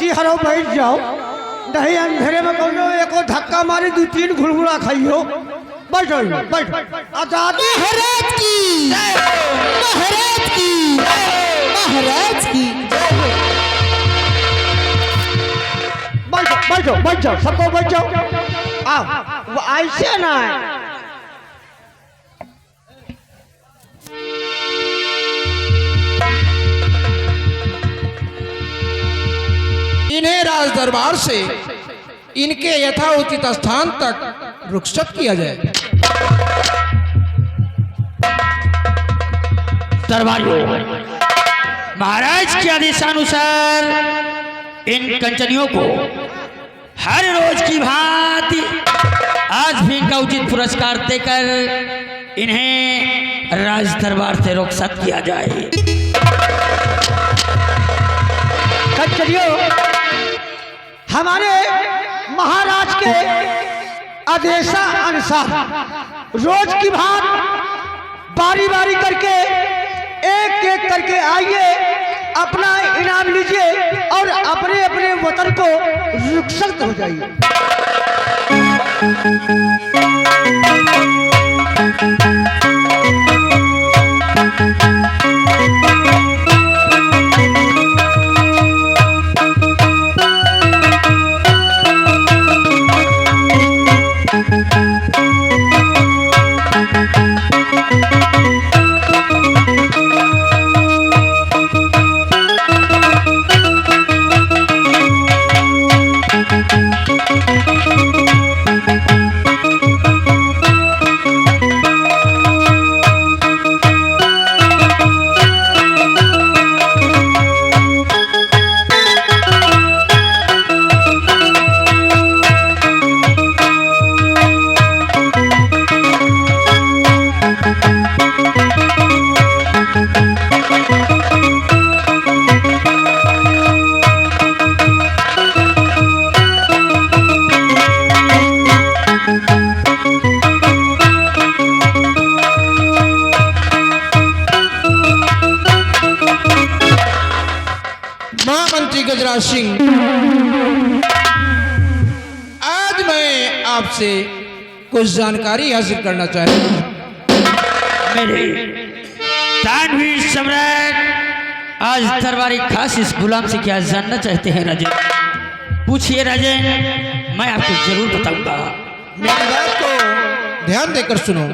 कुर्सी हरो बैठ जाओ, नहीं अंधेरे में कहो एको धक्का मारी 2-3 घुड़मुड़ा खाइयो। बैठो बैठो। आजादी महाराज की, महाराज की, महाराज की। बैठो बैठो बैठ जाओ, सबको बैठ जाओ। आओ, वो ऐसे ना है। इन्हें राज दरबार से इनके यथाउचित स्थान तक रुखसत किया जाए। दरबारियों, महाराज के आदेशानुसार इन कंचनियों को हर रोज की भांति आज भी इनका उचित पुरस्कार देकर इन्हें राज दरबार से रुखसत किया जाए। कंचनियों, हमारे महाराज के आदेशानुसार रोज की भांति बारी बारी करके एक एक करके आइए, अपना इनाम लीजिए और अपने अपने वतन को रुखसत हो जाइए। महामंत्री गजराज सिंह, आज मैं आपसे कुछ जानकारी हासिल करना चाहता हूँ। मेरे दानवीर सम्राट आज दरबारी खास इस गुलाम से क्या जानना चाहते हैं राजन? पूछिए राजन, मैं आपको जरूर बताऊंगा। मेरी बात को ध्यान देकर सुनो।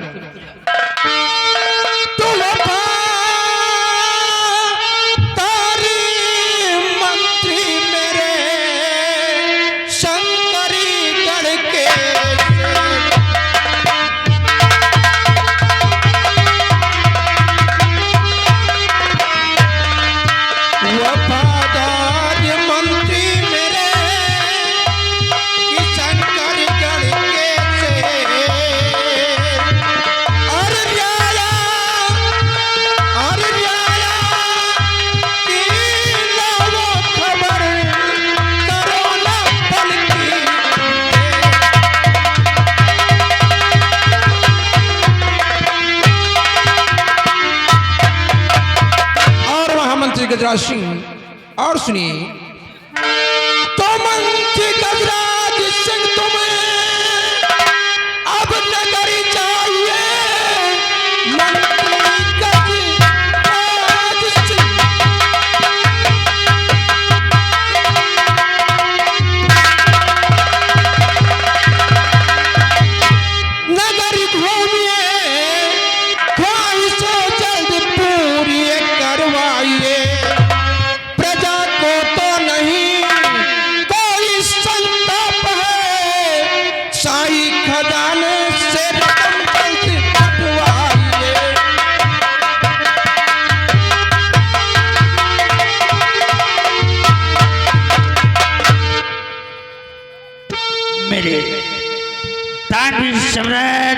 गजराज सिंह और सुनिए, तो मंत्री गजराज सिंह तुम्हें अब नगरी चाहिए। मंत्री गजराज सिंह नगरी घूमिए, ख्वाहिशों जल्द पूरी करवाइए। मेरे दानवीर सम्राट,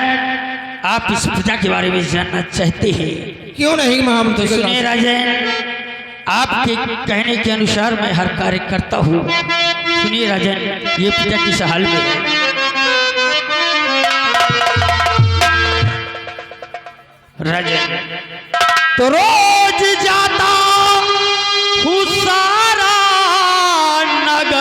आप इस प्रजा के बारे में जानना चाहते हैं? क्यों नहीं महामंत्री? तो सुनिए राजन, आपके कहने के अनुसार मैं हर कार्य करता हूँ। सुनिए राजन, ये प्रजा किस हाल में है। राजन, तो रोज जाता हूँ सारा नगर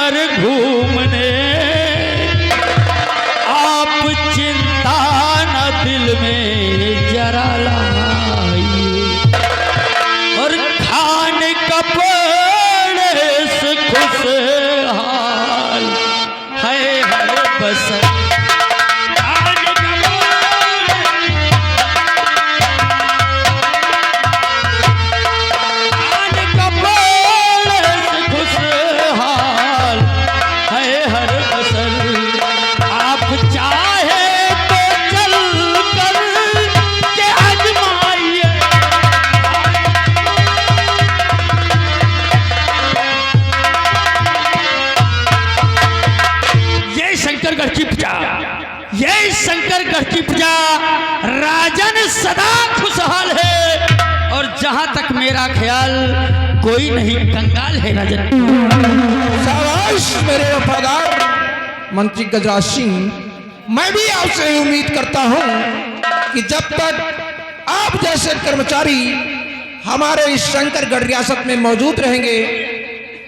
सदा खुशहाल है और जहां तक मेरा ख्याल कोई नहीं कंगाल है राजन। शाबाश मेरे वफादार मंत्री गजराज सिंह, मैं भी आपसे उम्मीद करता हूं कि जब तक आप जैसे कर्मचारी हमारे इस शंकरगढ़ रियासत में मौजूद रहेंगे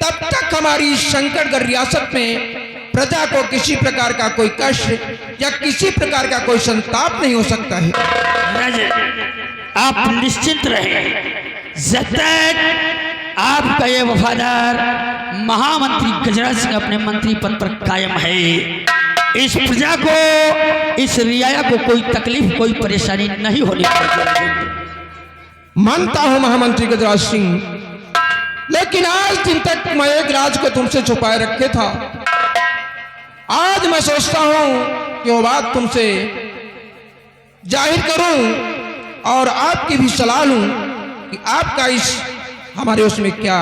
तब तक हमारी इस शंकरगढ़ रियासत में प्रजा को किसी प्रकार का कोई कष्ट या किसी प्रकार का कोई संताप नहीं हो सकता है। राजन आप निश्चिंत रहें, जब तक आपका ये वफादार महामंत्री गजराज सिंह अपने मंत्री पद पर कायम है, इस प्रजा को, इस रियाया को कोई तकलीफ, कोई परेशानी नहीं होनी चाहिए। मानता हूं महामंत्री गजराज सिंह, लेकिन आज दिन तक मैं एक राज को तुमसे छुपाए रखे था। आज मैं सोचता हूं कि वो बात तुमसे जाहिर करूं और आपकी भी सलाह लूं कि आपका इस हमारे उसमें क्या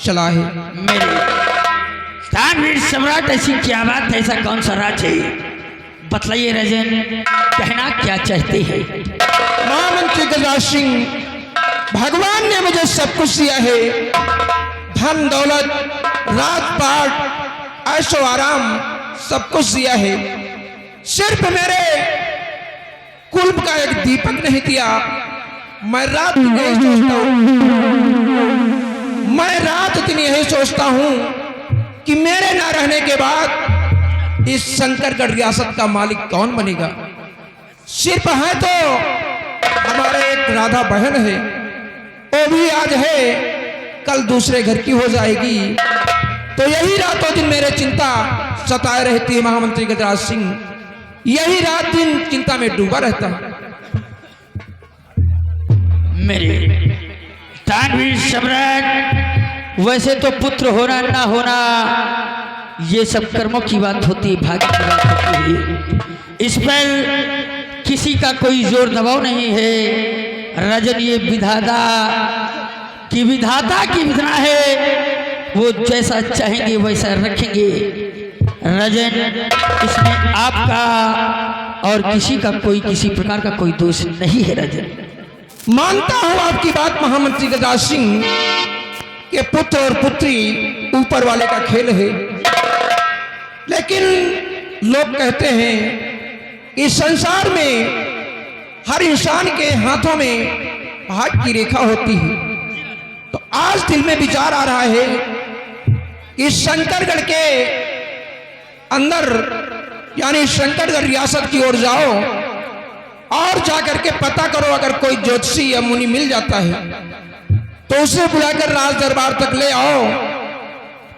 सलाह है। मेरे तानवीर सम्राट, ऐसी क्या बात है, ऐसा कौन सा राज है, बतलाइए राजन, कहना क्या चाहते हैं। महामंत्री गजराज सिंह, भगवान ने मुझे सब कुछ दिया है, धन दौलत, राजपाट, ऐशो आराम सब कुछ दिया है, सिर्फ मेरे कुल का एक दीपक नहीं दिया। मैं रात दिन यही सोचता हूं, मैं रात दिन यही सोचता हूं कि मेरे ना रहने के बाद इस शंकरगढ़ रियासत का मालिक कौन बनेगा। सिर्फ है तो हमारे एक राधा बहन है, वो भी आज है, कल दूसरे घर की हो जाएगी। तो यही रातों दिन मेरे चिंता सताए रहती है महामंत्री गजराज सिंह, यही रात दिन चिंता में डूबा रहता है। मेरे तानवीर सम्राट, वैसे तो पुत्र होना ना होना ये सब कर्मों की बात होती है, भाग्य की बात होती है, इस पर किसी का कोई जोर दबाव नहीं है। राजन ये विधाता की विधाना है, वो जैसा चाहेंगे वैसा रखेंगे। राजन इसमें आपका और किसी का कोई किसी प्रकार का कोई दोष नहीं है। राजन मानता हूं आपकी बात महामंत्री गजराज सिंह के पुत्र और पुत्री ऊपर वाले का खेल है, लेकिन लोग कहते हैं इस संसार में हर इंसान के हाथों में भाग्य की रेखा होती है। तो आज दिल में विचार आ रहा है कि शंकरगढ़ के अंदर यानी शंकरगढ़ रियासत की ओर जाओ और जाकर के पता करो, अगर कोई ज्योतिषी या मुनि मिल जाता है तो उसे बुलाकर राज दरबार तक ले आओ,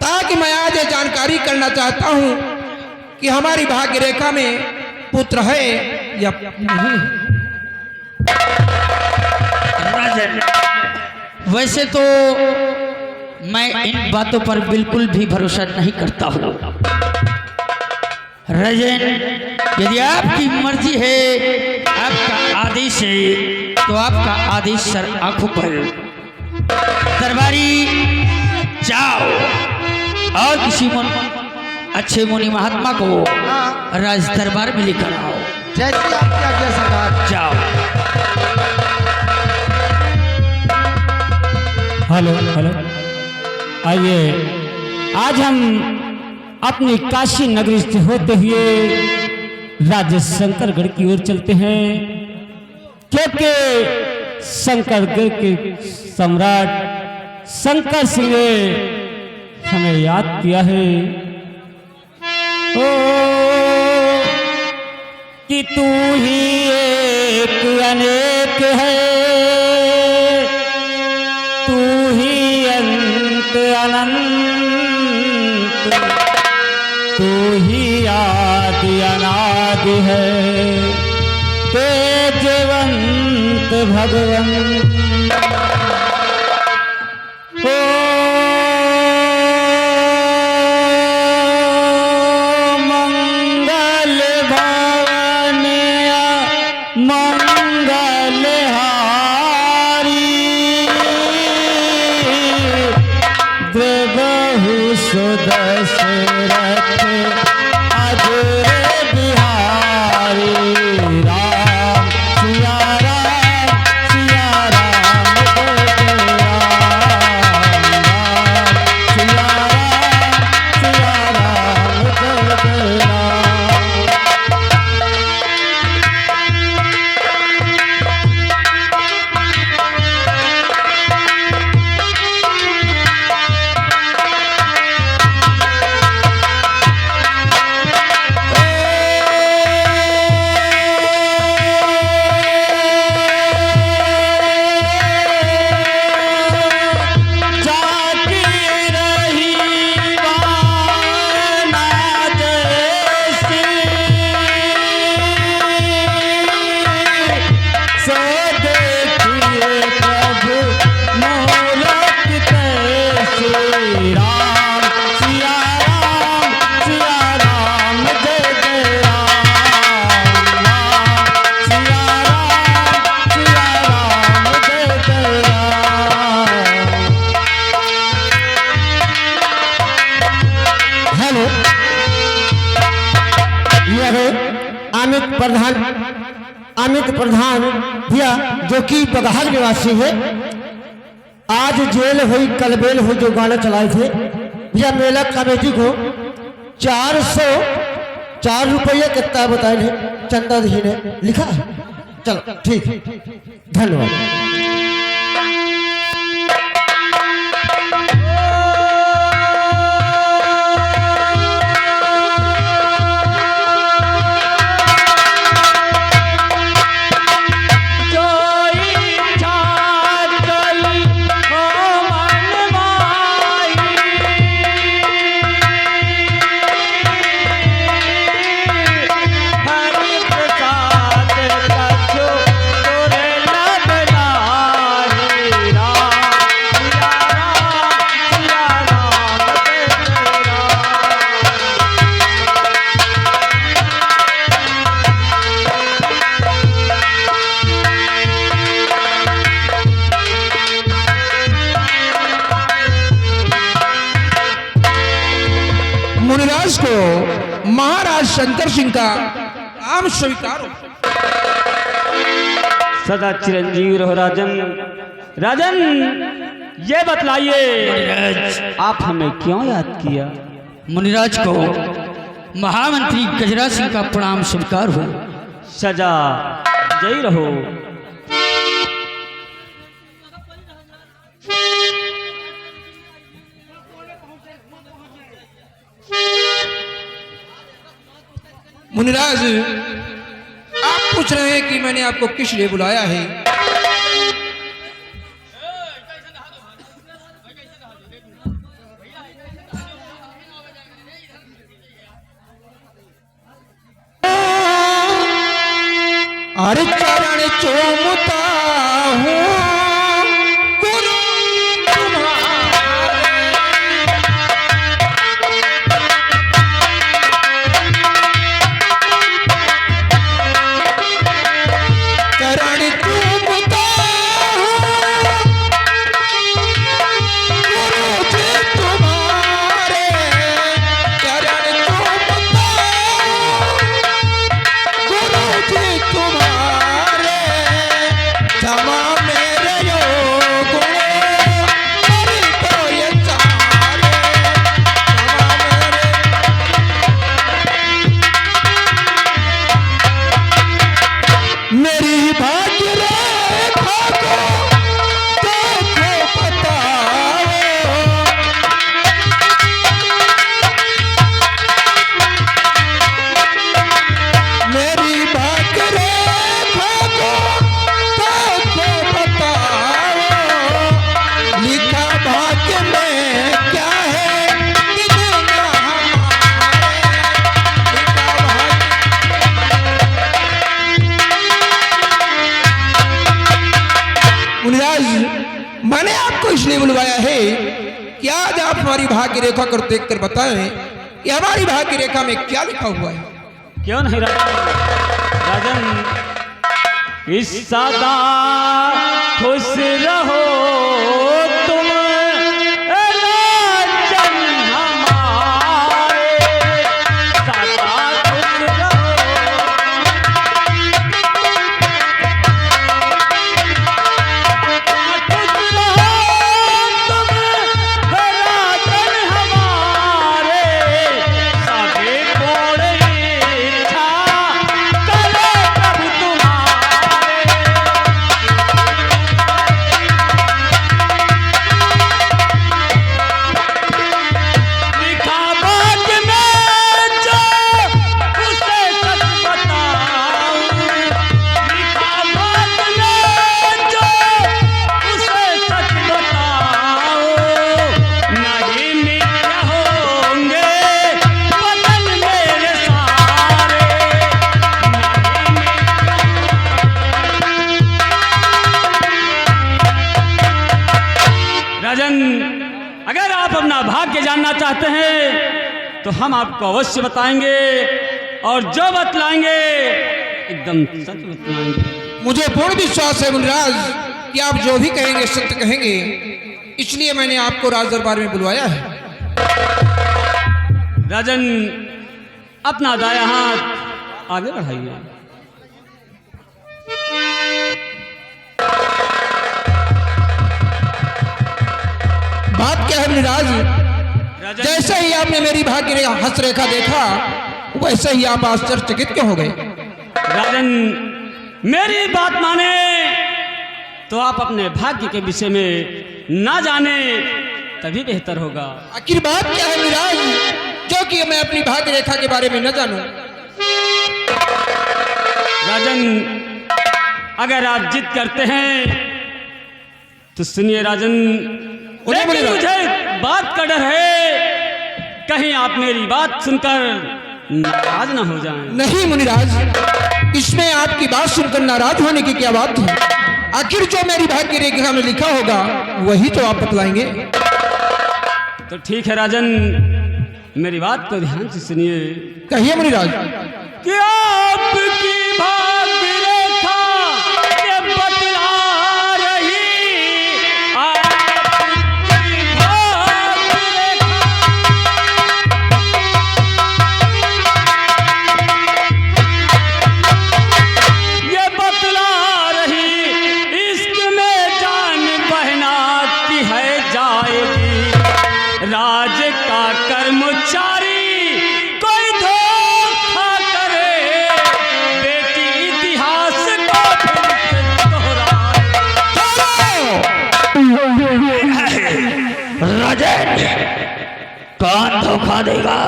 ताकि मैं आज ये जानकारी करना चाहता हूं कि हमारी भाग्य रेखा में पुत्र है या नहीं। राजन वैसे तो मैं इन बातों पर बिल्कुल भी भरोसा नहीं करता हूँ। राजन यदि आपकी मर्जी है, आपका आदेश है, तो आपका आदेश सर आंखों पर। दरबारी जाओ और किसी अच्छे मुनि महात्मा को राज दरबार में लेकर आओ। जैसी आपकी आज्ञा सरकार। जाओ। हेलो हेलो, आइए आज हम अपनी काशी नगरी से होते हुए राज्य शंकरगढ़ की ओर चलते हैं, क्योंकि शंकरगढ़ के सम्राट शंकर सिंह ने हमें याद किया है ओ कि तू ही एक अनेक है, तू ही अंत अनंत, तू ही आदि अनादि है, तेजवंत भगवंत। मंगल भवनिया मंगल हारी, देवहु सुदशरथ अजय बिहारी, राम सिया राम। अमित प्रधान भैया जो कि बगहार निवासी है, आज जेल हुई कल बेल हुई जो गाना चलाए थे भैया, मेला कमेटी को 404 रुपये कितना बताए थे चंदा जी ने लिखा है। चलो ठीक, धन्यवाद। मुनिराज को महाराज शंकर सिंह का नाम स्वीकार हो। सदा चिरंजीव रहो राजन। राजन, ये बतलाइए आप हमें क्यों याद किया? मुनिराज को महामंत्री गजरा सिंह का प्रणाम स्वीकार हो। सजा जय रहो। मुनिराज, आप पूछ रहे हैं कि मैंने आपको किस लिए बुलाया है? अरे चरण चूमता हूँ गुरु चरण चूमता हूँ गुरु जी तुम्हारे, चरण चूमता गुरु जी तुम्हारे, क्षमा मेरे योगुण मेरी तो ये चारे, क्षमा मेरी भाग्य रेखा को देखो बताओ, मेरी भाग्य रेखा को देखो बताओ, लिखा भाग्य में क्या है कितना हमारे, लिखा भाग्य। मुनिराज, मैंने आपको इसलिए बुलवाया है कि आज आप हमारी भाग्य रेखा को देखकर बताएं कि हमारी भाग्य रेखा में क्या लिखा हुआ है। क्यों नहीं राजन? राजन, इस सदा खुश रहो तुम राजन हमारे, सदा खुश रहो। खुश रहो तुम राजन हमारे, सागे कोड़े इच्छा करे प्रभु तुम्हारे। लिखा भाग्य में जो उसे सच बताऊं, लिखा भाग्य में जो उसे सच बताऊं, नहीं मिथ्या होंगे वतन मेरे सारे, राजन, अगर आप अपना भाग्य जानना चाहते हैं तो हम आपको अवश्य बताएंगे, और जो बतलाएंगे एकदम सच बतलाएंगे। मुझे पूर्ण विश्वास है मुनिराज कि आप जो भी कहेंगे सत्य कहेंगे, इसलिए मैंने आपको राज दरबार में बुलवाया है। राजन, अपना दाया हाथ आगे बढ़ाइए। बात क्या है मुनिराज? राजन, जैसे ही आपने मेरी भाग्य हस्तरेखा देखा वैसे ही आप आश्चर्यचकित क्यों हो गए? राजन, मेरी बात माने तो आप अपने भाग्य के विषय में ना जाने तभी बेहतर होगा। आखिर बात क्या है मुनिराज जो कि मैं अपनी भाग्य रेखा के बारे में न जानूं? राजन, अगर आप जिद करते हैं तो सुनिए राजन, लेकिन मुझे बात का डर है कहीं आप मेरी बात सुनकर नाराज ना हो जाएं। नहीं मुनिराज, इसमें आपकी बात सुनकर नाराज होने की क्या बात है? आखिर जो मेरी भाग्य रेखा में लिखा होगा वही तो आप बतलाएंगे। तो ठीक है राजन, मेरी बात को ध्यान से सुनिए। कहिए मुनिराज। कि आपकी भाग्य रेखा ये बतला रही, आपकी भाग्य रेखा ये बतला रही, इश्क में जान बहना की है जाएगी, राज का कर्मचारी कोई धोखा करे, बेटी इतिहास को फिर से दोहराए। राजन, कौन धोखा देगा?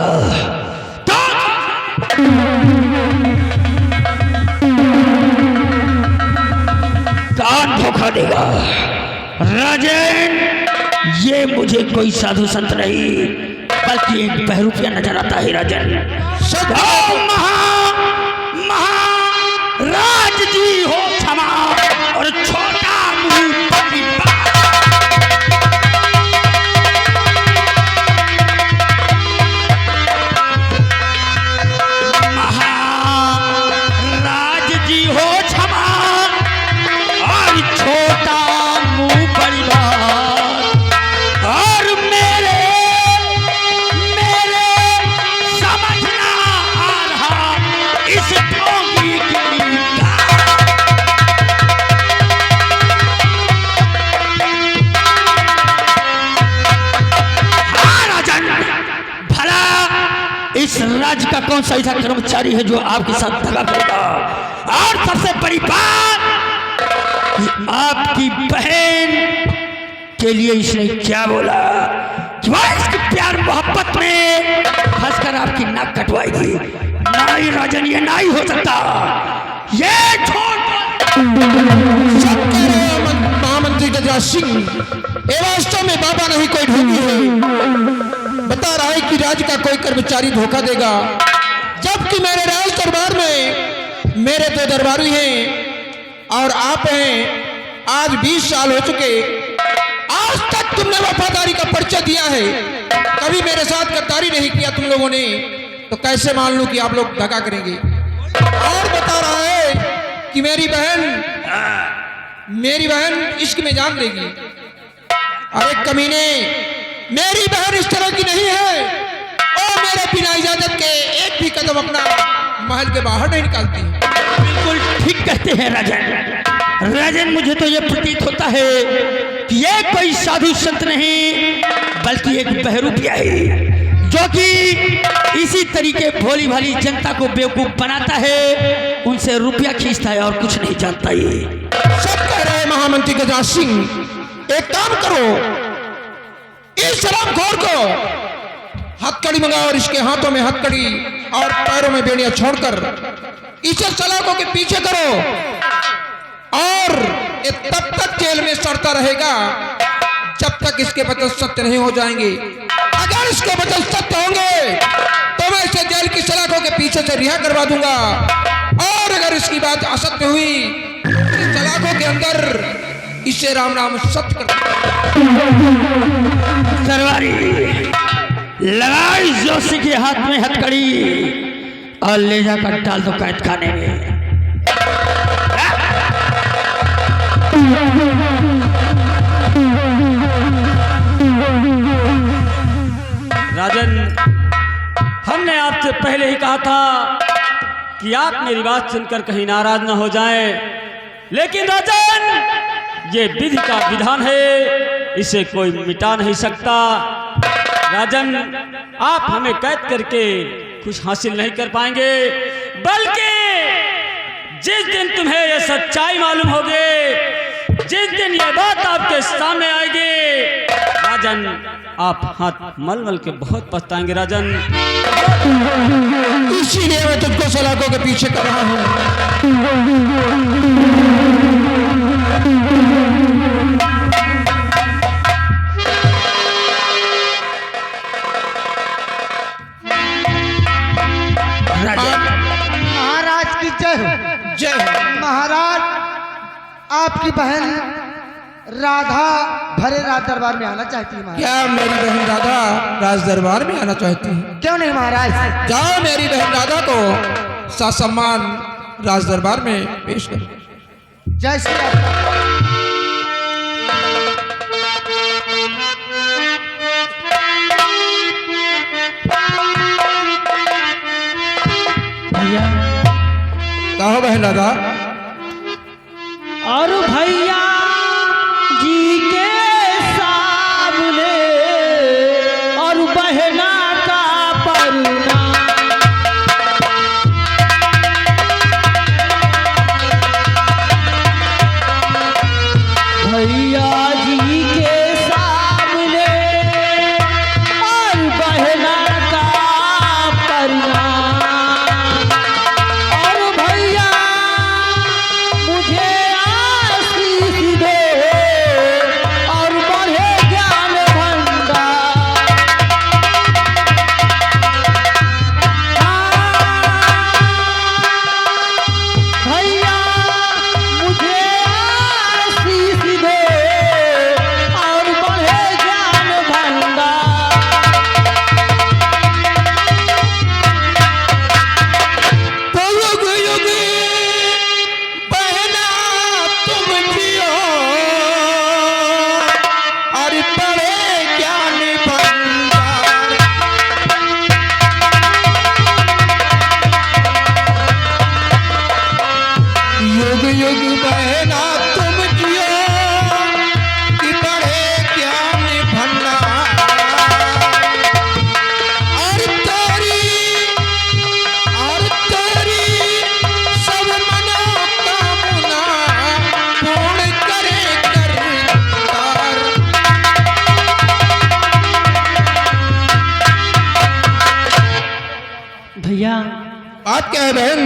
कौन धोखा देगा? राजन, ये मुझे कोई साधु संत नहीं बल्कि एक बहरूपिया नजर आता है। राजन, महाराज जी हो क्षमा और छोटा मुंह बड़ी बात। महाराज जी हो क्षमा और छोटा मुंह बड़ी बात। और मेरे समझना आ रहा इस ढोंगी की हाँ राजन, भला इस राज्य का कौन सा ऐसा कर्मचारी है जो आपके साथ दगा करेगा? और सबसे बड़ी बात, आपकी बहन के लिए इसने क्या बोला कि वह इसके प्यार मोहब्बत में फंसकर आपकी नाक कटवाएगी? नहीं राजन, ये नहीं हो सकता। ये महामंत्री गजराज सिंह, ये वास्तव में बाबा नहीं कोई ढोंगी है। बता रहा है कि राज्य का कोई कर्मचारी धोखा देगा, जबकि मेरे राज दरबार में मेरे दो दरबारी हैं और आप हैं। आज 20 साल हो चुके, आज तक तुमने वफादारी का परिचय दिया है, कभी मेरे साथ गद्दारी नहीं किया तुम लोगों ने, तो कैसे मान लूं कि आप लोग धोखा करेंगे? और बता रहा है कि मेरी बहन इश्क में जान देगी। अरे कमीने, मेरी बहन इस तरह की नहीं है और मेरे बिना इजाजत के एक भी कदम अपना महल के बाहर नहीं निकालती। बिल्कुल ठीक कहते हैं राजन। राजन, मुझे तो यह प्रतीत होता है कि ये कोई साधु संत नहीं बल्कि एक बहरूपिया है जो कि इसी तरीके भोली भाली जनता को बेवकूफ बनाता है, उनसे रुपया खींचता है और कुछ नहीं जानता। ये सब कह रहे हैं महामंत्री गजराज सिंह, एक काम करो, इस शराबखोर को हथकड़ी मंगाओ और इसके हाथों में हथकड़ी और पैरों में बेड़ियां छोड़कर इसे सलाखों के पीछे करो और ये तब तक जेल में सड़ता रहेगा जब तक इसके वचन सत्य नहीं हो जाएंगे। अगर इसके वचन सत्य होंगे तो मैं इसे जेल की सलाखों के पीछे से रिहा करवा दूंगा, और अगर इसकी बात असत्य हुई तो सलाखों के अंदर इसे राम नाम सत्य कर। सरवारी, लगाई जोशी के हाथ में हथकड़ी और ले जाकर डाल दो कैद खाने में। राजन, हमने आपसे पहले ही कहा था कि आप मेरी बात सुनकर कहीं नाराज ना हो जाएं, लेकिन राजन, ये विधि का विधान है इसे कोई मिटा नहीं सकता। राजन, आप हमें कैद करके कुछ हासिल नहीं कर पाएंगे, बल्कि जिस दिन तुम्हें यह सच्चाई मालूम होगी, जिस दिन यह बात आपके सामने आएगी, राजन आप हाथ मल मल के बहुत पछताएंगे। राजन, इसीलिए मैं तुझको सलाखों के पीछे कर रहा हूँ। महाराज की जय हो। जय हो। महाराज, आपकी बहन राधा भरे राज दरबार में आना चाहती है महाराज। क्या मेरी बहन राधा राज दरबार में आना चाहती है? क्यों नहीं महाराज? जाओ मेरी बहन राधा को ससम्मान राज दरबार में पेश करो। जय श्री राम। भैया कहो बहन राधा। और भैया जी के सामने और बहना का परुना, भैया जी के सामने और बहना का परुना, और भैया मुझे आशीष दे और बढ़े ज्ञान भंडार। भैया मुझे आशीष दे और बढ़े ज्ञान भंडार। तो युग युग बहना तुम जियो और बड़े ज्ञान भंडार। युग युग बहना तुम जियो कि बड़े ज्ञान भंडार। और तेरी सब मनोकामना पूर्ण करे करतार। भैया बात क्या है बहन?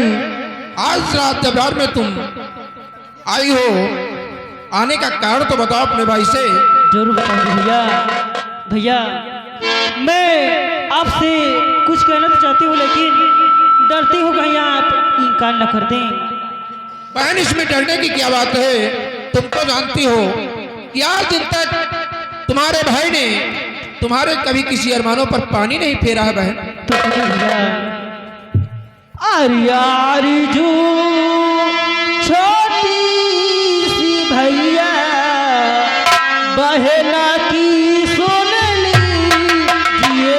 आज रात दरबार में तुम आई हो, आने का कारण तो बताओ अपने भाई से। जरूर बताऊंगी भैया। भैया मैं आपसे कुछ कहना तो चाहती हूँ, लेकिन डरती हूँ कहीं आप इनकार न कर दें। बहन, इसमें डरने की क्या बात है? तुम तो जानती हो कि आज दिन तक तुम्हारे भाई ने तुम्हारे कभी किसी अरमानों पर पानी नहीं फेरा है बहन। तो सुनो भैया, अरियारी जू छोटी सी भैया बहना की सुन लीजिए।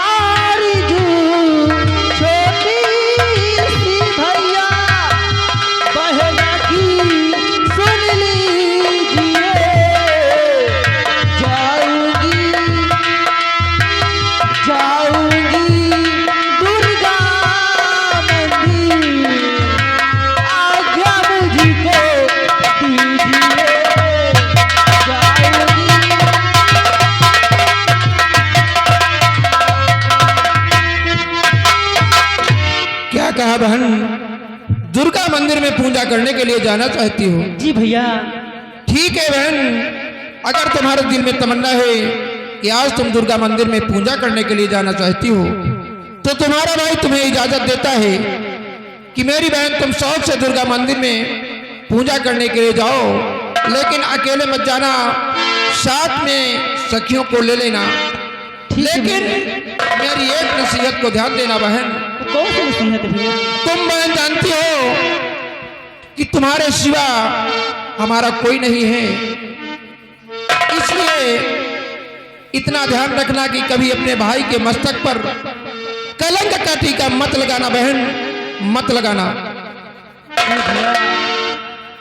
आरजू छोटी सी भैया बहना की सुन लीजिए। जाऊंगी दुर्गा मंदिर, आज्ञा मुझको दीजिए। जाऊंगी क्या कहा बहन? दुर्गा मंदिर में पूजा करने के लिए जाना चाहती हो? जी भैया। ठीक है बहन, अगर तुम्हारे दिल में तमन्ना है कि आज तुम दुर्गा मंदिर में पूजा करने के लिए जाना चाहती हो, तो तुम्हारा भाई तुम्हें इजाजत देता है कि मेरी बहन तुम शौक से दुर्गा मंदिर में पूजा करने के लिए जाओ, लेकिन अकेले मत जाना, साथ में सखियों को ले लेना। लेकिन मेरी एक नसीहत को ध्यान देना बहन। कौन सी नसीहत है भैया? तुम बहन जानती हो कि तुम्हारे सिवा हमारा कोई नहीं है, इसलिए इतना ध्यान रखना कि कभी अपने भाई के मस्तक पर कलंक का टीका मत लगाना बहन, मत लगाना। नहीं भैया,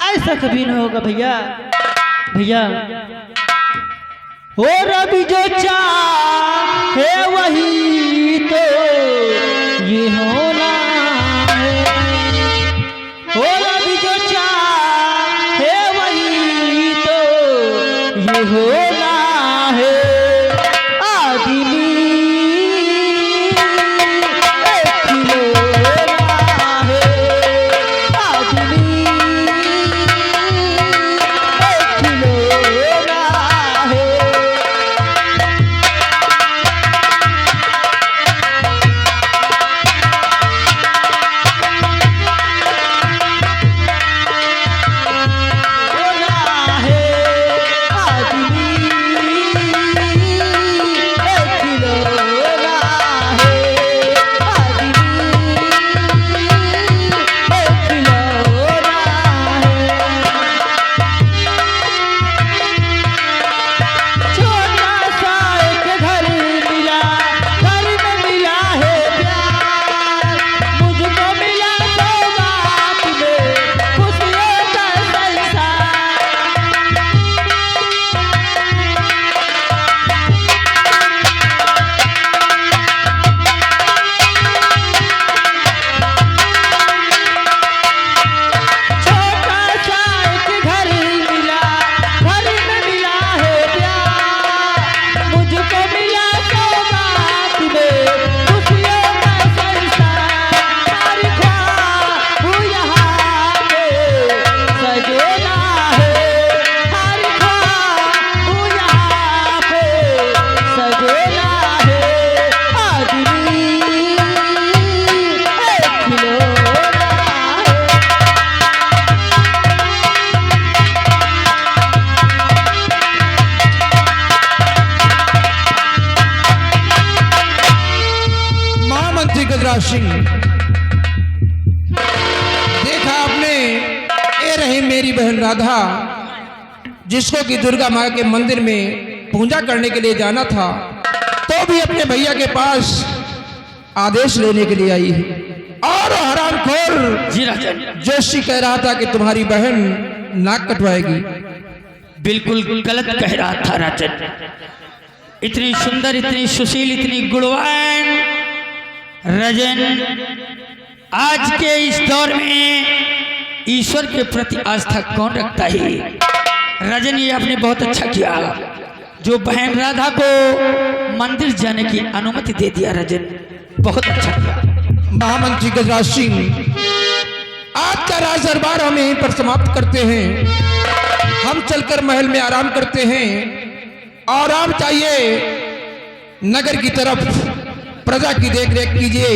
ऐसा कभी नहीं होगा भैया। भैया और अभी जो चाहे वही तो ये होना है, और अभी जो चाहे वही तो ये होना है। आदमी एक खिलौना है, आदमी एक खिलौना है। गजराज सिंह, देखा आपने, ये रही मेरी बहन राधा, जिसको कि दुर्गा माँ के मंदिर में पूजा करने के लिए जाना था, तो भी अपने भैया के पास आदेश लेने के लिए आई है। और हरामखोर जी राजन, जोशी कह रहा था कि तुम्हारी बहन नाक कटवाएगी। बिल्कुल गलत कह रहा था राजन। इतनी सुंदर, इतनी सुशील, इतनी गुणवान रजन, आज के इस दौर में ईश्वर के प्रति आस्था कौन रखता है। रजन, ये आपने बहुत अच्छा किया जो बहन राधा को मंदिर जाने की अनुमति दे दिया। रजन, बहुत अच्छा किया। महामंत्री गजराज सिंह, आज का राज दरबार हम यहीं पर समाप्त करते हैं। हम चलकर महल में आराम करते हैं और आप चाहिए नगर की तरफ प्रजा की देख रेख कीजिए।